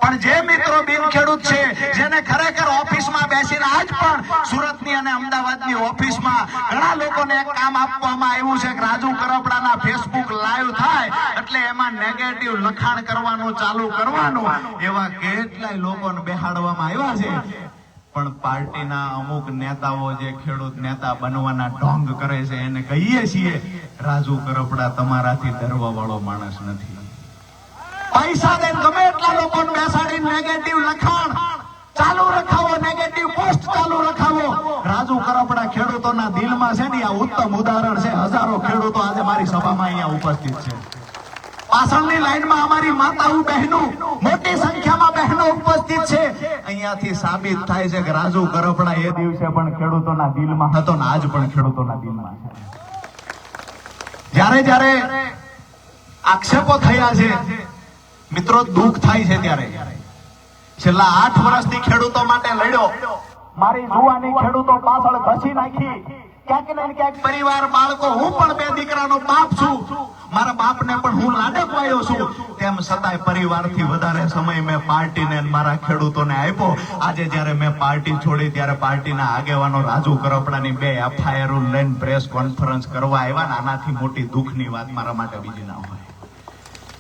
પણ જે મિત્રો બિન ખેડૂત છે, જેને ખરેખર ઓફિસમાં બેસીને આજ પણ સુરતની અને અમદાવાદની ઓફિસમાં ઘણા લોકોને એક કામ આપવામાં આવ્યું છે કે રાજુ કરપડાના ફેસબુક લાઈવ થાય એટલે એમાં નેગેટિવ લખાણ કરવાનું ચાલુ કરવાનું, એવા કેટલાય લોકોને બેહાડવામાં આવ્યા છે। પણ પાર્ટીના અમુક નેતાઓ જે ખેડૂત નેતા બનવાના ઢોંગ કરે છે એને કહીએ છીએ રાજુ કરપડા તમારાથી ડરવા વાળો માણસ નથી। પૈસા દઈને ગમે એટલા લોકોને બેસાડીને નેગેટિવ લખાણ ચાલુ રખાવો, નેગેટિવ પોસ્ટ ચાલુ રખાવો। રાજુ કરપડા ખેડૂતોના દિલમાં છે ને, આ ઉત્તમ ઉદાહરણ છે। હજારો ખેડૂતો આજે મારી સભામાં અહીંયા ઉપસ્થિત છે। પાછળની લાઈનમાં અમારી માતાઓ બહેનો, મોટી સંખ્યામાં બહેનો ઉપસ્થિત છે। અહીંયાથી સાબિત થાય છે કે રાજુ કરપડા એ દિવસે પણ ખેડૂતોના દિલમાં હતો ને આજ પણ ખેડૂતોના દિલમાં છે। જ્યારે જ્યારે આક્ષેપો થયા છે મિત્રો, દુઃખ થાય છે। ત્યારે છેલ્લા 8 વર્ષથી ખેડૂતો માટે લડ્યો, મારી જુવાની ખેડૂતો પાછળ ઘસી નાખી, ક્યાંક ને ક્યાંક પરિવાર, બાળકો, હું પણ 2 દીકરાનો બાપ છું, મારા બાપને પણ હું લાડક વાયો છું, તેમ છતાંય પરિવારથી વધારે સમય મેં પાર્ટીને મારા ખેડૂતોને આપ્યો। આજે જ્યારે મેં પાર્ટી છોડી ત્યારે પાર્ટીના આગેવાનો રાજુ કરપડાની 2 FIR લઈને પ્રેસ કોન્ફરન્સ કરવા આવ્યા ને, આનાથી મોટી દુઃખની વાત મારા માટે બીજી ના હોય।